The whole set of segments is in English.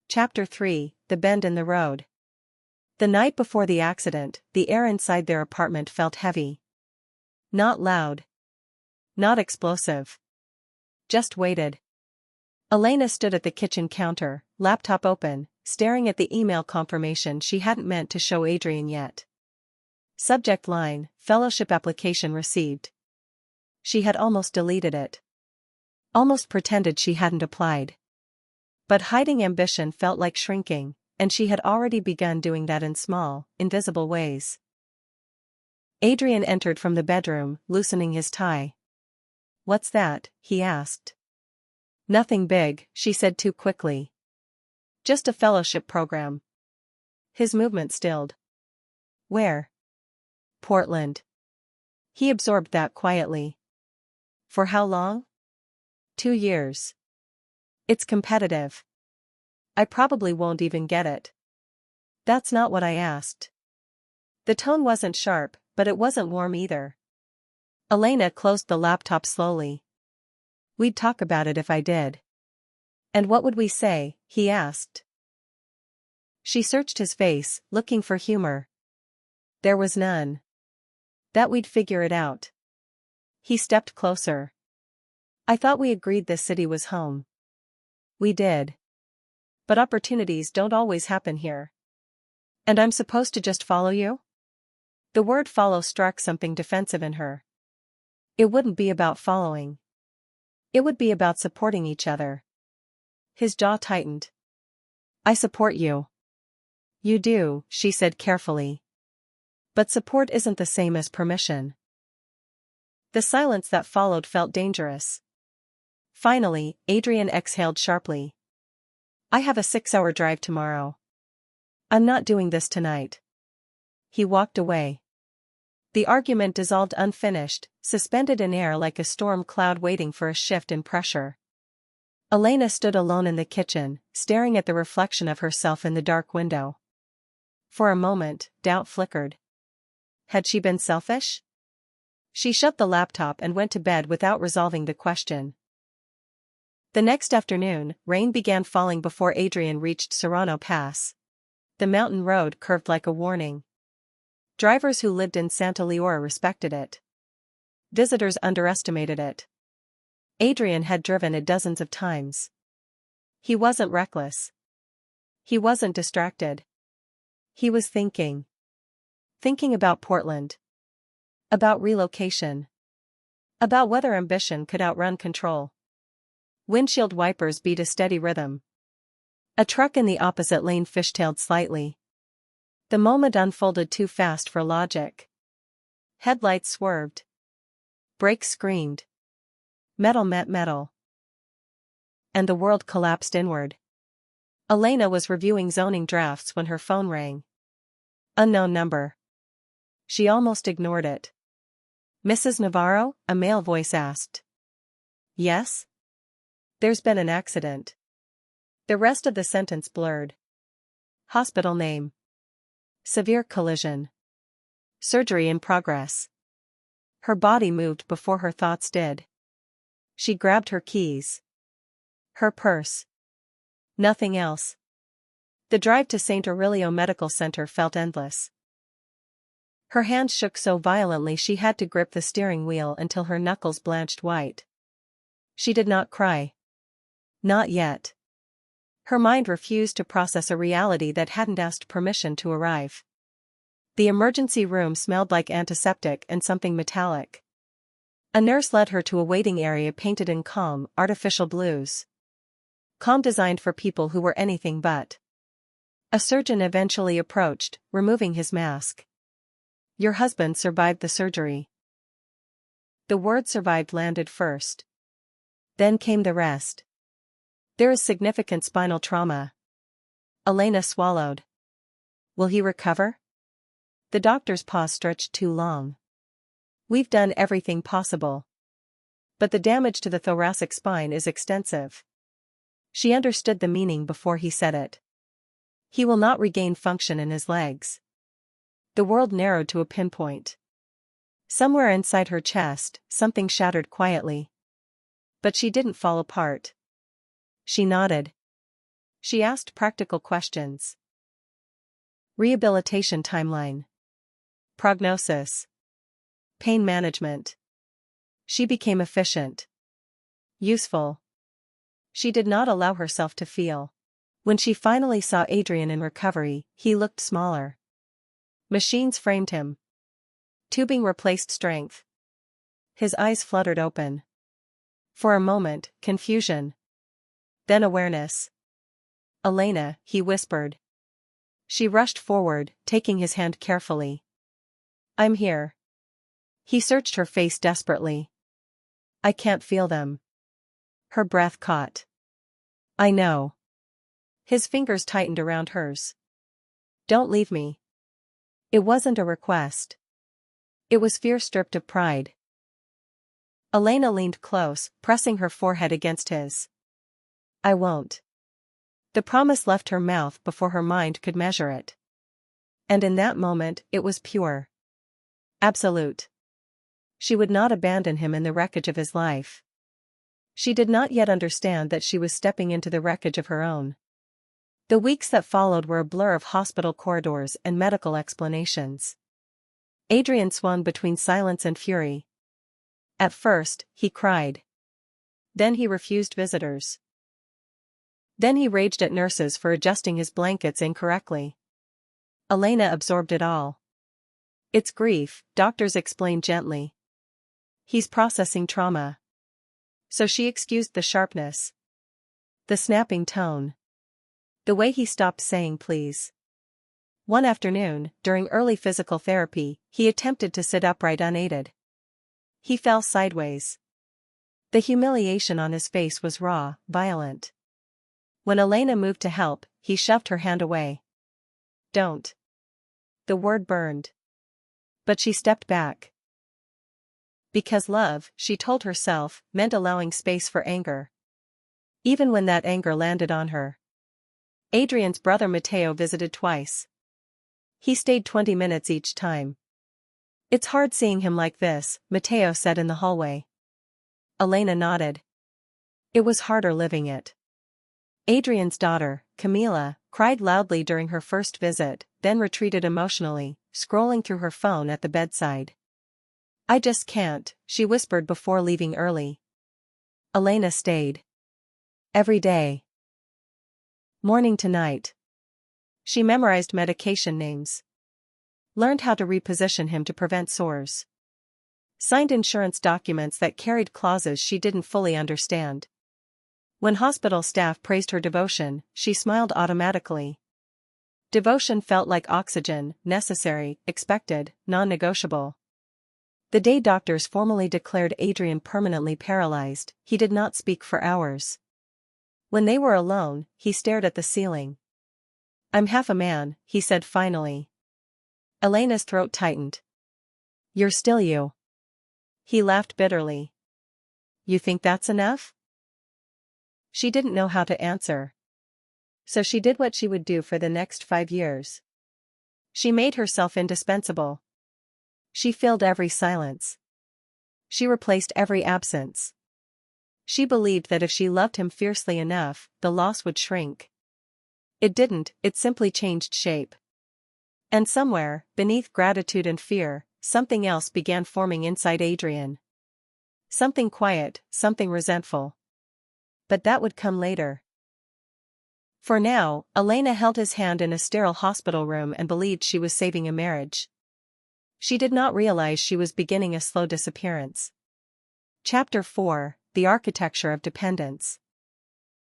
Chapter 3, The Bend in the Road. The night before the accident, the air inside their apartment felt heavy. Not loud. Not explosive. Just weighted. Elena stood at the kitchen counter, laptop open, staring at the email confirmation she hadn't meant to show Adrian yet. Subject line, Fellowship application received. She had almost deleted it. Almost pretended she hadn't applied. But hiding ambition felt like shrinking, and she had already begun doing that in small, invisible ways. Adrian entered from the bedroom, loosening his tie. "What's that?" he asked. "Nothing big," she said too quickly. "Just a fellowship program." His movement stilled. "Where?" "Portland." He absorbed that quietly. "For how long?" 2 years. "It's competitive. I probably won't even get it." "That's not what I asked." The tone wasn't sharp, but it wasn't warm either. Elena closed the laptop slowly. "We'd talk about it if I did." "And what would we say?" he asked. She searched his face, looking for humor. There was none. "That we'd figure it out." He stepped closer. "I thought we agreed this city was home." "We did. But opportunities don't always happen here." "And I'm supposed to just follow you?" The word follow struck something defensive in her. It wouldn't be about following. It would be about supporting each other. His jaw tightened. "I support you." "You do," she said carefully. "But support isn't the same as permission." The silence that followed felt dangerous. Finally, Adrian exhaled sharply. "I have a 6-hour drive tomorrow. I'm not doing this tonight." He walked away. The argument dissolved unfinished, suspended in air like a storm cloud waiting for a shift in pressure. Elena stood alone in the kitchen, staring at the reflection of herself in the dark window. For a moment, doubt flickered. Had she been selfish? She shut the laptop and went to bed without resolving the question. The next afternoon, rain began falling before Adrian reached Serrano Pass. The mountain road curved like a warning. Drivers who lived in Santa Leora respected it. Visitors underestimated it. Adrian had driven it dozens of times. He wasn't reckless. He wasn't distracted. He was thinking. Thinking about Portland. About relocation. About whether ambition could outrun control. Windshield wipers beat a steady rhythm. A truck in the opposite lane fishtailed slightly. The moment unfolded too fast for logic. Headlights swerved. Brakes screamed. Metal met metal. And the world collapsed inward. Elena was reviewing zoning drafts when her phone rang. Unknown number. She almost ignored it. "Mrs. Navarro?" a male voice asked. "Yes?" "There's been an accident." The rest of the sentence blurred. Hospital name. Severe collision. Surgery in progress. Her body moved before her thoughts did. She grabbed her keys. Her purse. Nothing else. The drive to St. Aurelio Medical Center felt endless. Her hands shook so violently she had to grip the steering wheel until her knuckles blanched white. She did not cry. Not yet. Her mind refused to process a reality that hadn't asked permission to arrive. The emergency room smelled like antiseptic and something metallic. A nurse led her to a waiting area painted in calm, artificial blues. Calm designed for people who were anything but. A surgeon eventually approached, removing his mask. "Your husband survived the surgery." The word survived landed first. Then came the rest. "There is significant spinal trauma." Elena swallowed. "Will he recover?" The doctor's pause stretched too long. "We've done everything possible. But the damage to the thoracic spine is extensive." She understood the meaning before he said it. "He will not regain function in his legs." The world narrowed to a pinpoint. Somewhere inside her chest, something shattered quietly. But she didn't fall apart. She nodded. She asked practical questions. Rehabilitation timeline. Prognosis. Pain management. She became efficient. Useful. She did not allow herself to feel. When she finally saw Adrian in recovery, he looked smaller. Machines framed him. Tubing replaced strength. His eyes fluttered open. For a moment, confusion. Then awareness. "Elena," he whispered. She rushed forward, taking his hand carefully. "I'm here." He searched her face desperately. "I can't feel them." Her breath caught. "I know." His fingers tightened around hers. "Don't leave me." It wasn't a request. It was fear stripped of pride. Elena leaned close, pressing her forehead against his. "I won't." The promise left her mouth before her mind could measure it. And in that moment, it was pure. Absolute. She would not abandon him in the wreckage of his life. She did not yet understand that she was stepping into the wreckage of her own. The weeks that followed were a blur of hospital corridors and medical explanations. Adrian swung between silence and fury. At first, he cried. Then he refused visitors. Then he raged at nurses for adjusting his blankets incorrectly. Elena absorbed it all. "It's grief," doctors explained gently. "He's processing trauma." So she excused the sharpness. The snapping tone. The way he stopped saying please. One afternoon, during early physical therapy, he attempted to sit upright unaided. He fell sideways. The humiliation on his face was raw, violent. When Elena moved to help, he shoved her hand away. "Don't." The word burned. But she stepped back. Because love, she told herself, meant allowing space for anger. Even when that anger landed on her. Adrian's brother Matteo visited twice. He stayed 20 minutes each time. "It's hard seeing him like this," Matteo said in the hallway. Elena nodded. It was harder living it. Adrian's daughter, Camila, cried loudly during her first visit, then retreated emotionally, scrolling through her phone at the bedside. "I just can't," she whispered before leaving early. Elena stayed. Every day. Morning to night. She memorized medication names. Learned how to reposition him to prevent sores. Signed insurance documents that carried clauses she didn't fully understand. When hospital staff praised her devotion, she smiled automatically. Devotion felt like oxygen, necessary, expected, non-negotiable. The day doctors formally declared Adrian permanently paralyzed, he did not speak for hours. When they were alone, he stared at the ceiling. "I'm half a man," he said finally. Elena's throat tightened. "You're still you." He laughed bitterly. "You think that's enough?" She didn't know how to answer. So she did what she would do for the next 5 years. She made herself indispensable. She filled every silence. She replaced every absence. She believed that if she loved him fiercely enough, the loss would shrink. It didn't, it simply changed shape. And somewhere, beneath gratitude and fear, something else began forming inside Adrian. Something quiet, something resentful. But that would come later. For now, Elena held his hand in a sterile hospital room and believed she was saving a marriage. She did not realize she was beginning a slow disappearance. Chapter 4: The Architecture of Dependence.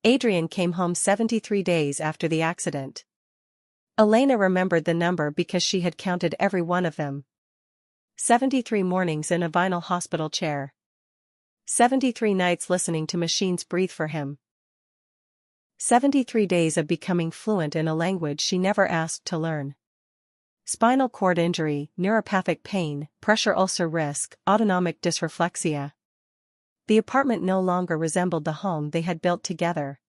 Adrian came home 73 days after the accident. Elena remembered the number because she had counted every one of them. 73 mornings in a vinyl hospital chair. 73 nights listening to machines breathe for him. 73 days of becoming fluent in a language she never asked to learn. Spinal cord injury, neuropathic pain, pressure ulcer risk, autonomic dysreflexia. The apartment no longer resembled the home they had built together.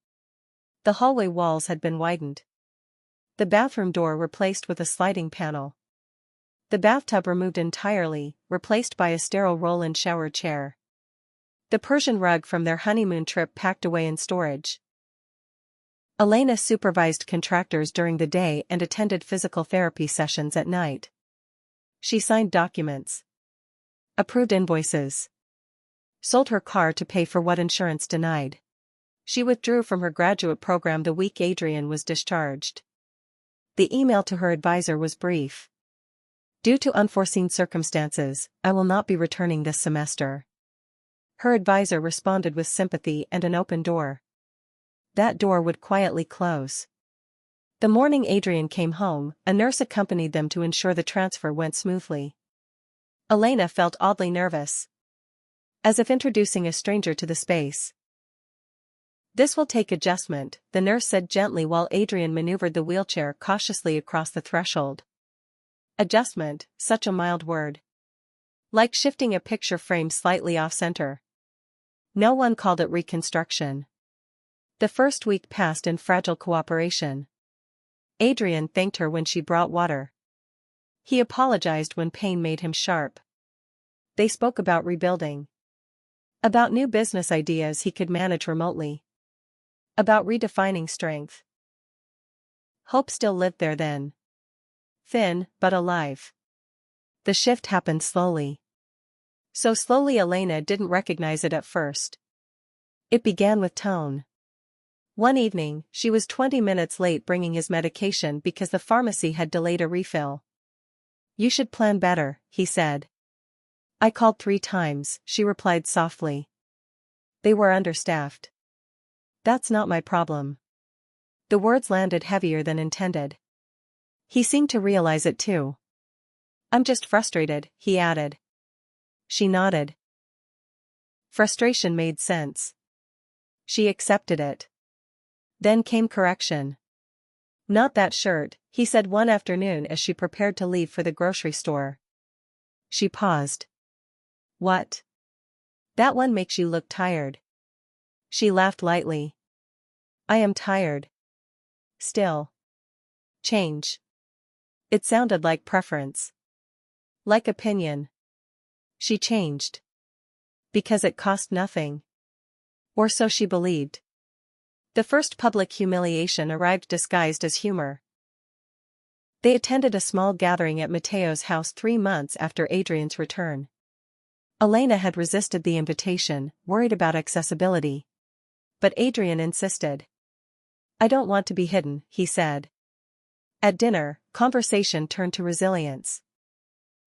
The hallway walls had been widened. The bathroom door replaced with a sliding panel. The bathtub removed entirely, replaced by a sterile roll-in shower chair. The Persian rug from their honeymoon trip packed away in storage. Elena supervised contractors during the day and attended physical therapy sessions at night. She signed documents, approved invoices, sold her car to pay for what insurance denied. She withdrew from her graduate program the week Adrian was discharged. The email to her advisor was brief. Due to unforeseen circumstances, I will not be returning this semester. Her advisor responded with sympathy and an open door. That door would quietly close. The morning Adrian came home, a nurse accompanied them to ensure the transfer went smoothly. Elena felt oddly nervous, as if introducing a stranger to the space. This will take adjustment, the nurse said gently while Adrian maneuvered the wheelchair cautiously across the threshold. Adjustment, such a mild word. Like shifting a picture frame slightly off-center. No one called it reconstruction. The first week passed in fragile cooperation. Adrian thanked her when she brought water. He apologized when pain made him sharp. They spoke about rebuilding. About new business ideas he could manage remotely. About redefining strength. Hope still lived there then. Thin, but alive. The shift happened slowly. So slowly Elena didn't recognize it at first. It began with tone. One evening, she was 20 minutes late bringing his medication because the pharmacy had delayed a refill. You should plan better, he said. I called 3 times, she replied softly. They were understaffed. That's not my problem. The words landed heavier than intended. He seemed to realize it too. I'm just frustrated, he added. She nodded. Frustration made sense. She accepted it. Then came correction. Not that shirt, he said one afternoon as she prepared to leave for the grocery store. She paused. What? That one makes you look tired. She laughed lightly. I am tired. Still. Change. It sounded like preference. Like opinion. She changed. Because it cost nothing. Or so she believed. The first public humiliation arrived disguised as humor. They attended a small gathering at Mateo's house 3 months after Adrian's return. Elena had resisted the invitation, worried about accessibility. But Adrian insisted. I don't want to be hidden, he said. At dinner, conversation turned to resilience.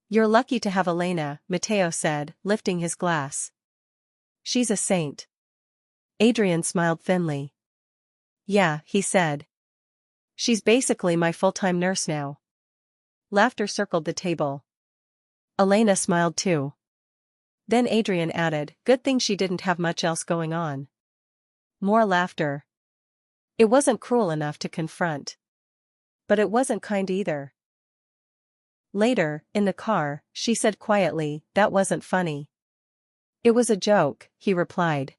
You're lucky to have Elena, Mateo said, lifting his glass. She's a saint. Adrian smiled thinly. Yeah, he said. She's basically my full-time nurse now. Laughter circled the table. Elena smiled too. Then Adrian added, good thing she didn't have much else going on. More laughter. It wasn't cruel enough to confront. But it wasn't kind either. Later, in the car, she said quietly, that wasn't funny. It was a joke, he replied.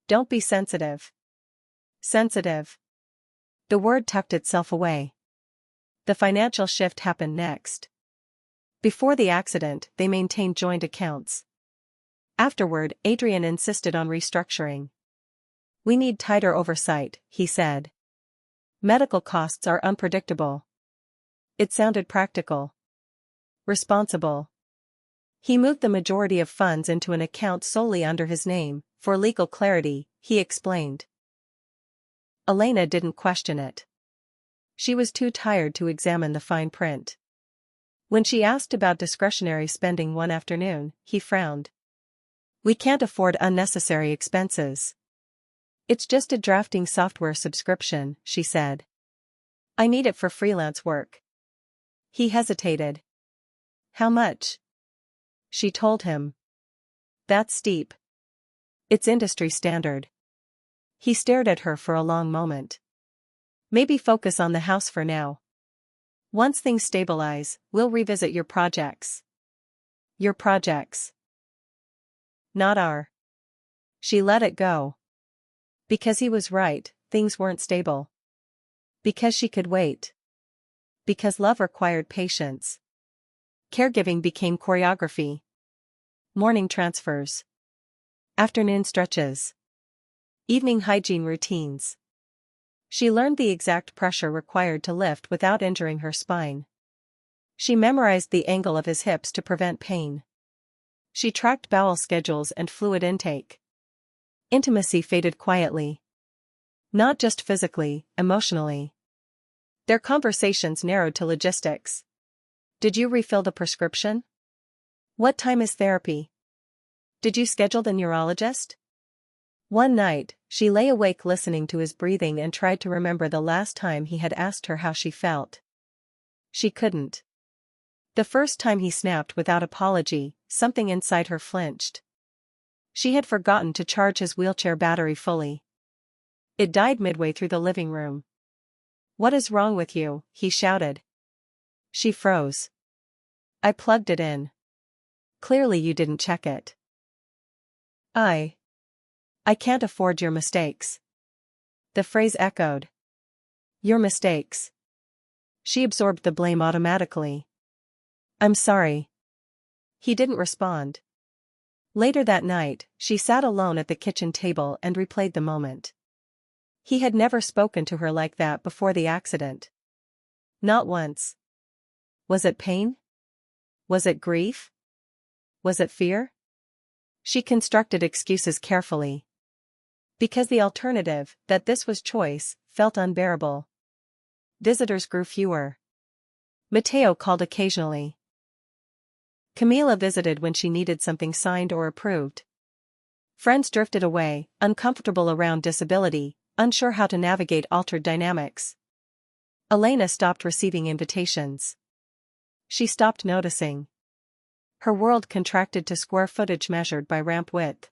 Don't be sensitive. Sensitive. The word tucked itself away. The financial shift happened next. Before the accident, they maintained joint accounts. Afterward, Adrian insisted on restructuring. We need tighter oversight, he said. Medical costs are unpredictable. It sounded practical. Responsible. He moved the majority of funds into an account solely under his name, for legal clarity, he explained. Elena didn't question it. She was too tired to examine the fine print. When she asked about discretionary spending one afternoon, he frowned. We can't afford unnecessary expenses. It's just a drafting software subscription, she said. I need it for freelance work. He hesitated. How much? She told him. That's steep. It's industry standard. He stared at her for a long moment. Maybe focus on the house for now. Once things stabilize, we'll revisit your projects. Your projects. Not our. She let it go. Because he was right, things weren't stable. Because she could wait. Because love required patience. Caregiving became choreography. Morning transfers. Afternoon stretches. Evening hygiene routines. She learned the exact pressure required to lift without injuring her spine. She memorized the angle of his hips to prevent pain. She tracked bowel schedules and fluid intake. Intimacy faded quietly. Not just physically, emotionally. Their conversations narrowed to logistics. Did you refill the prescription? What time is therapy? Did you schedule the neurologist? One night, she lay awake listening to his breathing and tried to remember the last time he had asked her how she felt. She couldn't. The first time he snapped without apology, something inside her flinched. She had forgotten to charge his wheelchair battery fully. It died midway through the living room. "What is wrong with you?" he shouted. She froze. "I plugged it in. Clearly you didn't check it." I can't afford your mistakes." The phrase echoed. "Your mistakes." She absorbed the blame automatically. "I'm sorry." He didn't respond. Later that night, she sat alone at the kitchen table and replayed the moment. He had never spoken to her like that before the accident. Not once. Was it pain? Was it grief? Was it fear? She constructed excuses carefully. Because the alternative, that this was choice, felt unbearable. Visitors grew fewer. Mateo called occasionally. Camila visited when she needed something signed or approved. Friends drifted away, uncomfortable around disability, unsure how to navigate altered dynamics. Elena stopped receiving invitations. She stopped noticing. Her world contracted to square footage measured by ramp width.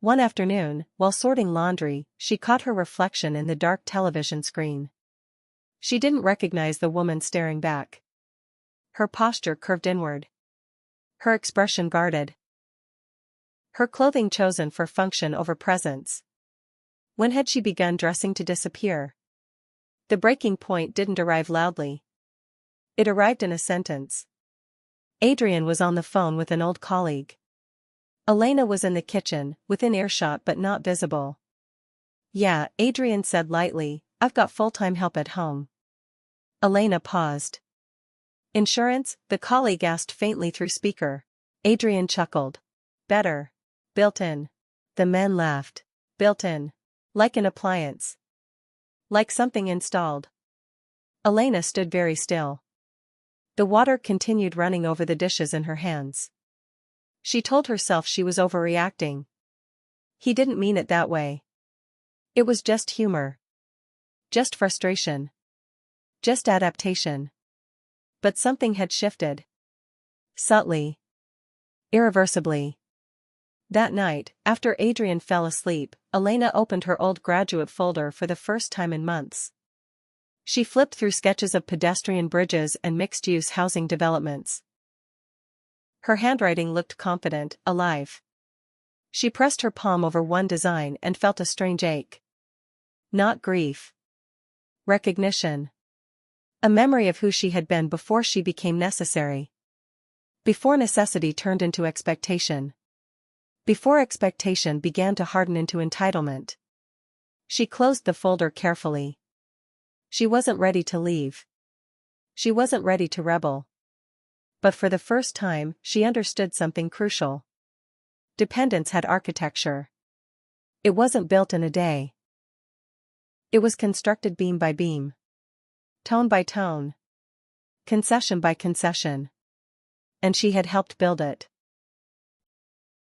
One afternoon, while sorting laundry, she caught her reflection in the dark television screen. She didn't recognize the woman staring back. Her posture curved inward. Her expression guarded. Her clothing chosen for function over presence. When had she begun dressing to disappear? The breaking point didn't arrive loudly. It arrived in a sentence. Adrian was on the phone with an old colleague. Elena was in the kitchen, within earshot but not visible. "Yeah," Adrian said lightly, "I've got full-time help at home." Elena paused. "Insurance?" the colleague asked faintly through speaker. Adrian chuckled. "Better. Built-in." The men laughed. "Built-in. Like an appliance. Like something installed." Elena stood very still. The water continued running over the dishes in her hands. She told herself she was overreacting. He didn't mean it that way. It was just humor. Just frustration. Just adaptation. But something had shifted. Subtly. Irreversibly. That night, after Adrian fell asleep, Elena opened her old graduate folder for the first time in months. She flipped through sketches of pedestrian bridges and mixed-use housing developments. Her handwriting looked confident, alive. She pressed her palm over one design and felt a strange ache. Not grief. Recognition. A memory of who she had been before she became necessary. Before necessity turned into expectation. Before expectation began to harden into entitlement. She closed the folder carefully. She wasn't ready to leave. She wasn't ready to rebel. But for the first time, she understood something crucial. Dependence had architecture. It wasn't built in a day. It was constructed beam by beam. Tone by tone. Concession by concession. And she had helped build it.